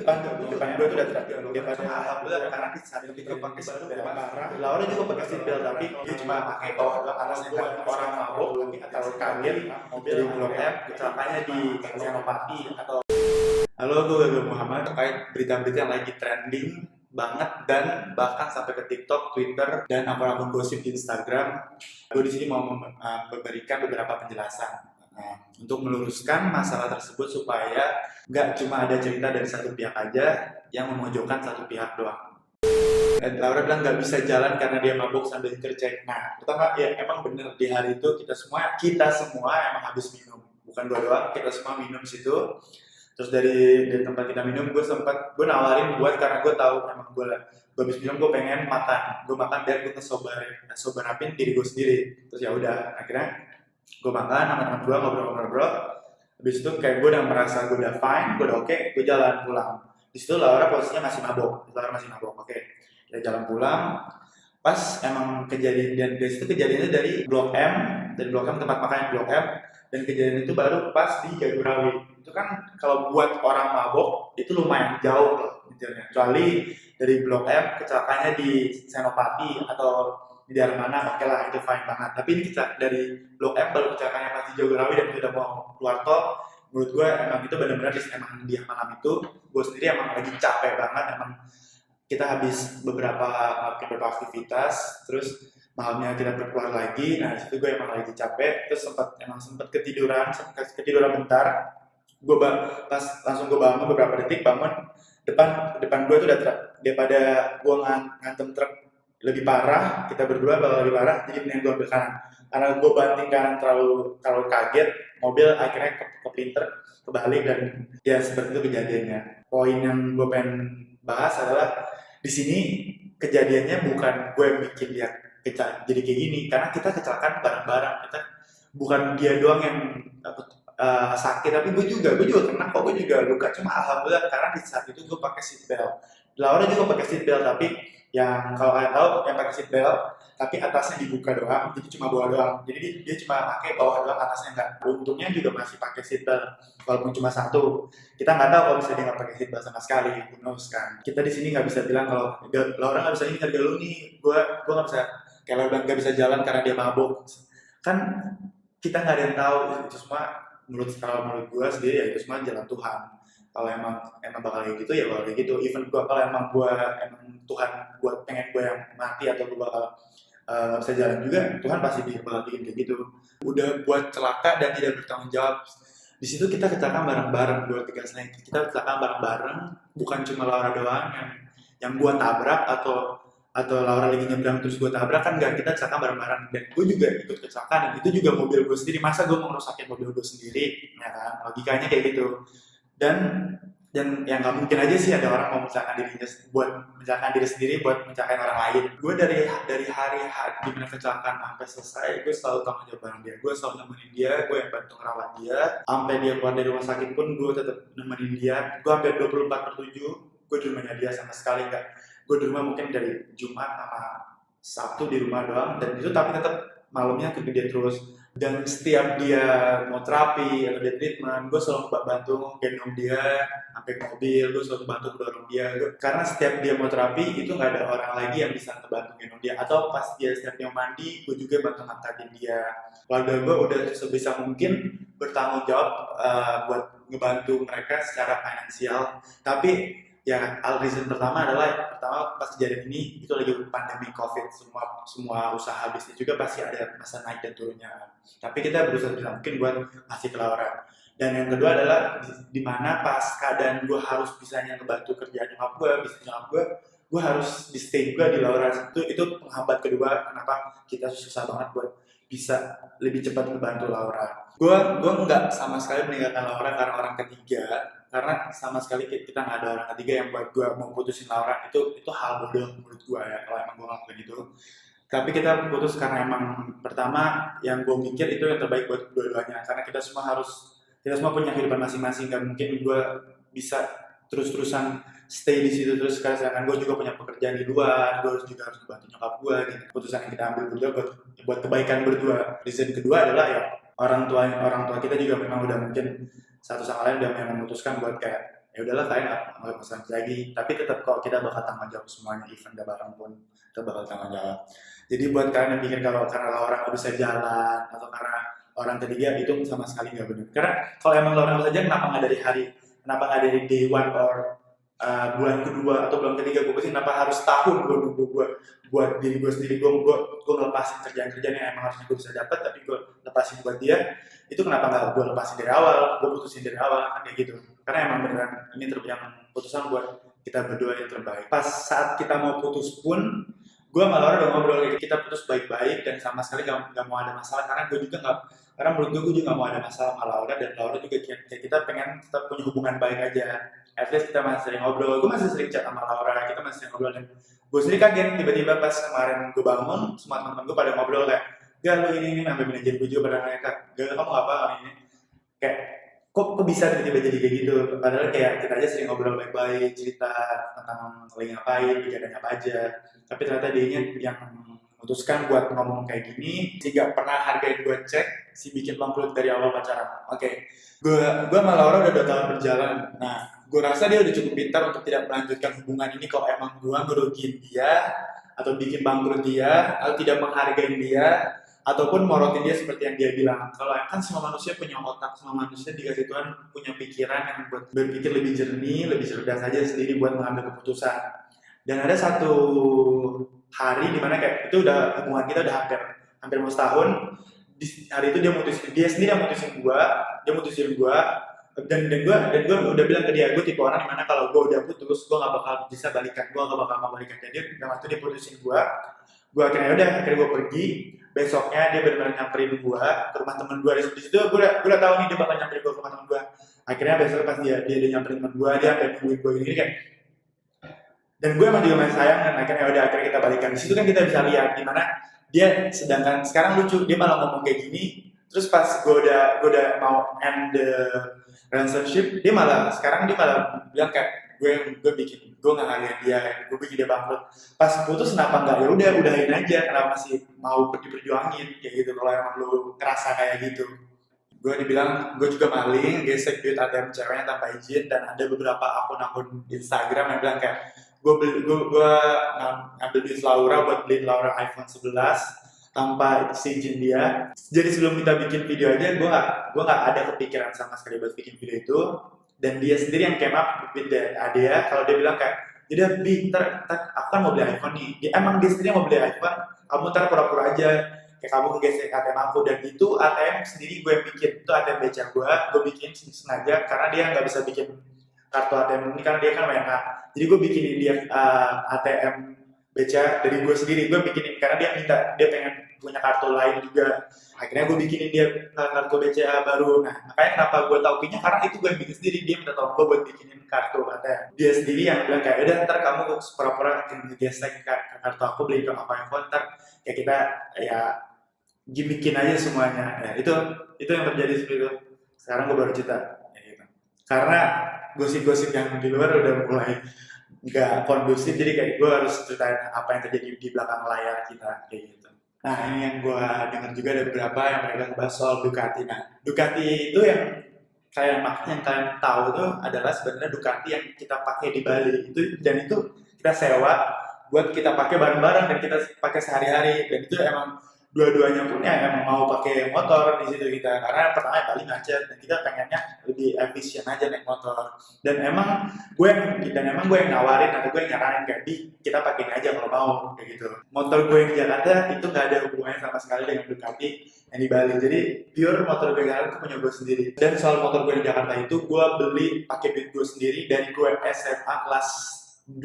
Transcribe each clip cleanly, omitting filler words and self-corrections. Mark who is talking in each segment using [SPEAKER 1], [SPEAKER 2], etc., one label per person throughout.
[SPEAKER 1] depan gue tuh udah teriak dia pada alhamdulillah karena di saat itu gue pakai seatbelt baru parah. Laura juga pakai seatbelt tapi dia cuma pakai bawah doang atasnya nggak. Orang mabok atau kaget mobil Blok M kecelakaannya di Senopati atau. Halo, gue Gagal Muhammad terkait berita-berita yang lagi trending banget dan bahkan sampai ke TikTok, Twitter, dan akun-akun gosip di Instagram. Gue di sini mau memberikan beberapa penjelasan. Nah, untuk meluruskan masalah tersebut supaya nggak cuma ada cerita dari satu pihak aja yang memojokkan satu pihak doang. Laura bilang nggak bisa jalan karena dia mabuk sambil kerja. Nah, pertama ya emang bener di hari itu kita semua emang habis minum. Bukan gue doang, kita semua minum situ. Terus dari tempat kita minum, gue nawarin buat karena gue tahu emang gue habis minum gue pengen makan. Gue makan biar gue ngesobarapin diri gue sendiri. Terus ya udah, akhirnya gue makan sama teman gue ngobrol-ngobrol. Habis itu kayak gue udah merasa gue udah fine, gue udah oke, gue jalan pulang. Di situ Laura posisinya masih mabok, Laura masih mabok. Oke, kita jalan pulang. Pas emang kejadian dan dari situ kejadiannya dari Blok M tempat makan Blok M, dan kejadian itu baru pas di Jagorawi. Itu kan kalau buat orang mabok itu lumayan jauh loh intinya. Kecuali dari Blok M kecelakaannya di Senopati atau di daerah mana, oke lah itu fine banget. Tapi ini dari Blok M baru kecelakaannya pas di Jagorawi dan sudah mau keluar tol. Menurut gue emang itu benar-benar emang dia malam itu gue sendiri emang lagi capek banget, emang kita habis beberapa aktivitas, terus malamnya kita berkeluar lagi. Nah disitu gue emang lagi capek, terus sempat ketiduran bentar. Pas langsung gue bangun beberapa detik, bangun depan depan gue tuh udah truk. Daripada gue ngantem truk lebih parah, kita berdua bakal lebih parah, jadi mending gue ambil kanan. Karena gue banting kanan terlalu kaget, mobil akhirnya kepinter kebalik dan ya seperti itu kejadiannya. Poin yang gue pengen bahas adalah di sini kejadiannya bukan gue yang bikin dia jadi kayak gini, karena kita kecelakaan bareng-bareng. Kita bukan dia doang yang sakit, tapi gue juga kena kok, gue juga luka. Cuma alhamdulillah karena di saat itu gue pakai seatbelt. Laura juga pakai seatbelt, tapi yang kalau kalian tahu yang pakai seatbelt tapi atasnya dibuka doang, jadi cuma bawah doang. Jadi dia cuma pakai bawah doang, atasnya enggak. Untungnya juga masih pakai seatbelt, walaupun cuma satu. Kita nggak tahu kalau misalnya dia nggak pakai seatbelt sama sekali, who knows kan. Kita di sini nggak bisa bilang kalau Laura nggak bisa ini harga lu nih, gue nggak bisa, kayak Laura nggak bisa jalan karena dia mabuk. Kan kita nggak ada yang tahu itu semua. Menurut gue sendiri ya itu semua jalan Tuhan. Kalau emang bakal kayak gitu ya bakal kayak gitu. Even gue kalau emang Tuhan buat pengen gue yang mati atau gue bakal nggak bisa jalan juga, Tuhan pasti bakal bikin kayak gitu. Udah buat celaka dan tidak bertanggung jawab. Di situ kita kecelakaan bareng-bareng, gue tegasnya kita kecelakaan bareng-bareng, bukan cuma Laura doang yang gue tabrak atau Laura lagi nyebrang terus gue tabrak, kan enggak, kita kecelakaan bareng-bareng. Dan gue juga ikut kecelakaan, dan itu juga mobil gue sendiri. Masa gue mau ngerusakin mobil gue sendiri, ya kan, logikanya kayak gitu. Dan yang nggak mungkin aja sih ada orang mau mencelakai dirinya buat mencelakai diri sendiri buat mencelakai orang lain. Gue dari hari dimana kecelakaan sampai selesai, gue selalu tanggung jawab bareng dia. Gue selalu nemenin dia, gue yang bantu ngerawat dia. Sampai dia keluar dari rumah sakit pun gue tetap nemenin dia. Gue hampir 24/7 gue di rumahnya dia, sama sekali nggak. Gue di rumah mungkin dari Jumat sama Sabtu di rumah doang, dan itu tapi tetap malamnya ke dia terus. Dan setiap dia mau terapi atau dia treatment, gue selalu bantu gendong dia sampai ke mobil, gue selalu bantu dorong dia. Karena setiap dia mau terapi itu nggak ada orang lagi yang bisa ngebantu gendong dia. Atau pas setiap dia mandi, gue juga bantu ngangkatin dia. Keluarga gue udah sebisa mungkin bertanggung jawab buat ngebantu mereka secara finansial. Tapi ya reason pertama adalah pas kejadian ini itu lagi pandemi COVID, semua usaha bisnis juga pasti ada masa naik dan turunnya. Tapi kita berusaha mungkin buat ngasih ke Laura. Dan yang kedua adalah di mana pas keadaan gue harus bisanya ngebantu kerjaan nyokap gue, bisnis nyokap gue harus di stay juga di Laura. Itu penghambat kedua kenapa kita susah banget buat bisa lebih cepat ngebantu Laura. Gue nggak sama sekali meninggalkan Laura karena orang ketiga, karena sama sekali kita nggak ada orang ketiga yang buat gue mau putusin Laura. Itu hal bodoh menurut gue ya kalau emang gue ngelakuin itu. Tapi kita putus karena emang pertama yang gue mikir itu yang terbaik buat dua-duanya, karena kita semua punya kehidupan masing-masing. Gak mungkin gue bisa terus-terusan stay di situ terus, karena gue juga punya pekerjaan di luar, gue juga harus bantu nyokap gue gitu. Keputusan yang kita ambil berdua buat kebaikan berdua. Reason kedua adalah ya orang tua kita juga memang udah mungkin satu sama lain udah memutuskan buat kayak ya ya udahlah kalian nggak pesan lagi, tapi tetap kok kita bakal tanggung jawab semuanya, event gak bareng pun kita bakal tanggung jawab. Jadi buat kalian yang pikir kalau karena orang nggak bisa jalan atau karena orang ketiga, itu sama sekali nggak benar. Karena kalau emang orang bisa jalan, kenapa nggak dari hari, kenapa nggak dari day one or bulan kedua atau bulan ketiga gue pasti, kenapa harus tahun gue nunggu gue buat diri gue sendiri, gue ngelepasin kerjaan-kerjaan yang emang harusnya gue bisa dapat tapi gue lepasin buat dia, itu kenapa nggak gue lepasin dari awal, gue putusin dari awal kan kayak gitu. Karena emang beneran ini yang putusan buat kita berdua yang terbaik. Pas saat kita mau putus pun, gue sama Laura udah ngobrol kayak kita putus baik-baik dan sama sekali gak mau ada masalah, karena gue juga nggak, karena menurut gue juga gak mau ada masalah sama Laura, dan Laura juga kayak kita pengen tetap punya hubungan baik aja. At least kita masih sering ngobrol, gue masih sering chat sama Laura, kita masih sering ngobrol, dan gue sendiri kaget tiba-tiba pas kemarin gue bangun, semua teman-teman gue pada ngobrol kayak, gak lu ini sampai manajer gue juga pada nanya, gak kamu apa ini, kayak kok bisa tiba-tiba jadi kayak gitu, padahal kayak kita aja sering ngobrol baik-baik, cerita tentang lagi ngapain, kejadian apa aja, tapi ternyata dia yang memutuskan buat ngomong kayak gini, si gak pernah hargain gue cek, si bikin bangkrut dari awal pacaran. Oke, gue sama Laura udah 2 tahun berjalan. Nah, gue rasa dia udah cukup pintar untuk tidak melanjutkan hubungan ini kalau emang gue ngerugiin dia, atau bikin bangkrut dia, atau tidak menghargai dia, ataupun morotin dia seperti yang dia bilang. Kalau kan semua manusia punya otak, semua manusia dikasih Tuhan punya pikiran yang buat berpikir lebih jernih, lebih cerdas aja sendiri buat mengambil keputusan. Dan ada satu hari dimana kayak itu udah hubungan kita udah hampir mau setahun. Di hari itu dia sendiri yang mutusin gua, dan gue udah bilang ke dia, gue tipe orang dimana kalau gue udah putus, gue nggak bakal bisa balikan, gue nggak bakal mau balikan. Jadi dalam waktu dia putusin gue akhirnya gue pergi. Besoknya dia benar-benar nyamperin gue ke rumah temen gue. Di situ gue udah tahu nih dia bakal nyamperin gue ke rumah temen gue. Akhirnya besok pas dia nyamperin temen gue, dia sampai nungguin gue gini kayak, dan gue emang juga masih sayang, dan akhirnya kita balikan. Di situ kan kita bisa lihat gimana dia, sedangkan sekarang lucu dia malah ngomong kayak gini, terus pas gue udah mau end the relationship, dia malah bilang kayak gue nggak hargain dia, gue bikin dia bangkrut. Pas putus kenapa nggak, ya udah udahin aja, kenapa masih mau diperjuangin kayak gitu kalau emang lu ngerasa kayak gitu. Gue dibilang gue juga maling, gesek duit ATM ceweknya tanpa izin, dan ada beberapa akun Instagram yang bilang kayak gue ngambil duit Laura buat beliin Laura iPhone 11 tanpa izin dia. Jadi sebelum kita bikin video aja, gue nggak ada kepikiran sama sekali buat bikin video itu, dan dia sendiri yang came up with the idea. Kalau dia bilang kayak, jadi ntar aku kan mau beli iPhone nih, dia sendiri yang mau beli iPhone, kamu ntar pura-pura aja kayak kamu ngegesek ATM aku. Dan itu ATM sendiri gue yang bikin, itu ATM beca gue bikin sengaja karena dia nggak bisa bikin kartu ATM ini karena dia kan WNA. Jadi gue bikinin dia ATM beca dari gue sendiri, gue bikinin karena dia pengen punya kartu lain juga. Akhirnya gue bikinin dia kartu BCA baru. Nah, makanya kenapa gue tau pinnya, karena itu gue yang bikin sendiri. Dia minta tolong gue buat bikinin kartu ATM. Dia sendiri yang bilang kayak, udah ntar kamu pura-pura ngegesek kartu aku, beli ke iPhone, ntar kayak kita ya gimmickin aja semuanya. Ya, itu yang terjadi seperti itu. Sekarang gue baru cerita ya gitu. Karena gosip-gosip yang di luar udah mulai nggak kondusif, jadi kayak gue harus ceritain apa yang terjadi di belakang layar kita kayak gitu. Nah, ini yang gue dengar juga ada beberapa yang mereka ngebahas soal Ducati. Nah, Ducati itu yang kalian tahu itu adalah sebenarnya Ducati yang kita pakai di Bali itu, dan itu kita sewa buat kita pakai bareng-bareng dan kita pakai sehari-hari. Dan itu emang dua-duanya pun ya emang mau pakai motor di situ kita, karena pertama Bali macet dan kita pengennya lebih efisien aja naik motor. Dan emang gue yang nawarin atau gue yang nyaranin kayak, kita pakai aja kalau mau kayak gitu. Motor gue yang di Jakarta itu nggak ada hubungannya sama sekali dengan Ducati yang di Bali. Jadi pure motor gue yang itu punya gue sendiri. Dan soal motor gue di Jakarta itu gue beli pakai duit gue sendiri dari gue SMA kelas 2,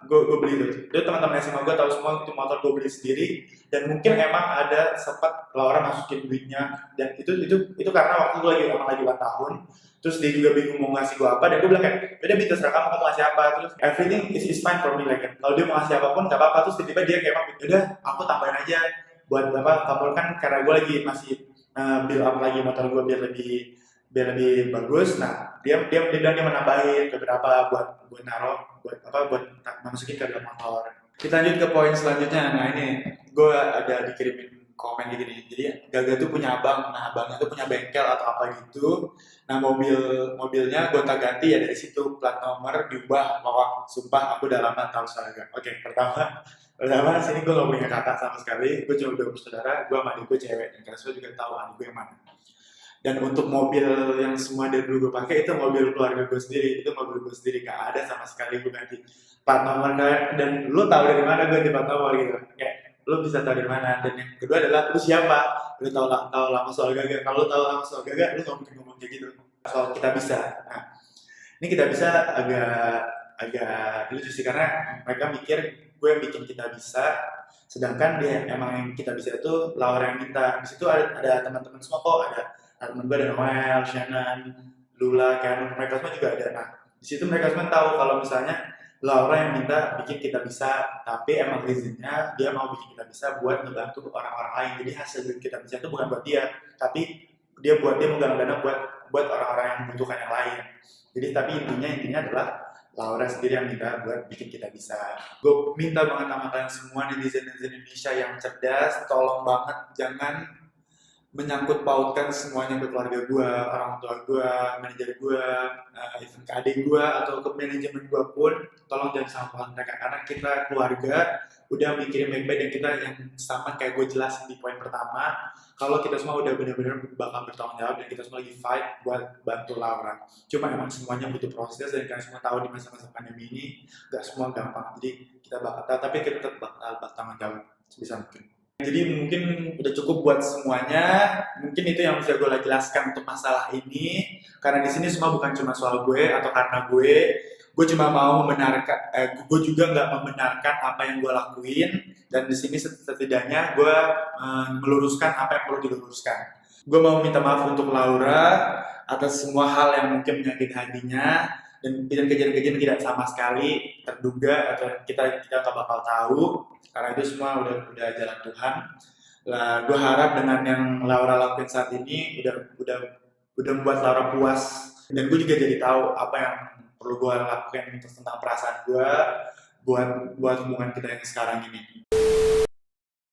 [SPEAKER 1] gue beli itu teman-teman SMA gue tahu semua itu motor gue beli sendiri. Dan mungkin emang ada sempat Laura masukin duitnya, dan itu karena waktu gue lagi ulang tahun, terus dia juga bingung mau ngasih gue apa, dan gue bilang kayak, udah terserah kamu mau ngasih apa, terus everything is fine for me, like kalau dia mau ngasih apapun gak apa-apa. Terus tiba-tiba dia kayak, udah aku tambahin aja buat apa, kamu kan karena gue lagi masih build up lagi motor gue biar lebih bagus. Nah, dia bilang dia menambahin beberapa buat naruh, buat masukin ke dalam motor. Kita lanjut ke poin selanjutnya. Nah, ini gue ada dikirimin
[SPEAKER 2] komen gini. Jadi Gaga tuh punya abang, nah abangnya tuh punya bengkel atau apa gitu. Nah mobilnya gonta-ganti ya dari situ plat nomor diubah. Bahwa sumpah aku udah lama tahu soal Gaga. Oke, pertama sini gue gak punya kakak sama sekali. Gue cuma udah bersaudara, gue sama adik gue cewek. Dan kalian semua juga tahu adik gue yang mana. Dan untuk mobil yang semua dari dulu gue pakai itu mobil keluarga gue sendiri, itu mobil gue sendiri, gak ada sama sekali gue ganti plat nomor. Dan lu tahu dari mana gue ganti plat nomor gitu, kayak lu bisa tahu dari mana. Dan yang kedua adalah lu siapa, lu tahu lama soal Gaga. Kalau lu tahu lama soal Gaga, lu gak mungkin ngomong kayak gitu soal kita bisa. Nah, ini kita bisa agak agak lucu sih karena mereka mikir gue yang bikin kita bisa, sedangkan dia emang yang kita bisa itu Laura yang minta. Di situ ada teman-teman semua kok, ada teman gue, ada Noel, Shannon, Lula, Canon, mereka semua juga ada. Nah, di situ mereka semua tahu kalau misalnya Laura yang minta bikin kita bisa, tapi emang reasonnya dia mau bikin kita bisa buat ngebantu orang-orang lain. Jadi hasil bikin kita bisa itu bukan buat dia, tapi dia mau galang dana buat orang-orang yang membutuhkan yang lain. Jadi tapi intinya adalah Laura sendiri yang minta buat bikin kita bisa. Gue minta banget sama kalian semua netizen Indonesia yang cerdas, tolong banget jangan menyangkut pautkan semuanya ke keluarga gue, orang tua gue, manajer gue, even ke adik gue atau ke manajemen gue pun, tolong jangan sama mereka karena kita keluarga udah mikirin baik-baik. Dan kita yang sama kayak gue jelasin di poin pertama, kalau kita semua udah benar-benar bakal bertanggung jawab dan kita semua lagi fight buat bantu Laura. Cuma emang semuanya butuh proses dan kalian semua tahu di masa-masa pandemi ini gak semua gampang. Jadi kita bakal, tapi kita tetap bakal bertanggung jawab sebisa mungkin. Jadi mungkin udah cukup buat semuanya. Mungkin itu yang bisa gue jelaskan untuk masalah ini. Karena di sini semua bukan cuma soal gue atau karena gue cuma mau membenarkan, gue juga nggak membenarkan apa yang gue lakuin. Dan di sini setidaknya gue meluruskan apa yang perlu diluruskan. Gue mau minta maaf untuk Laura atas semua hal yang mungkin menyakiti hatinya dan kejadian-kejadian tidak sama sekali terduga atau kita nggak bakal tahu karena itu semua udah jalan Tuhan. Lah, gue harap dengan yang Laura lakuin saat ini udah membuat Laura puas dan gue juga jadi tahu apa yang perlu gue lakuin tentang perasaan gue buat hubungan kita yang sekarang ini.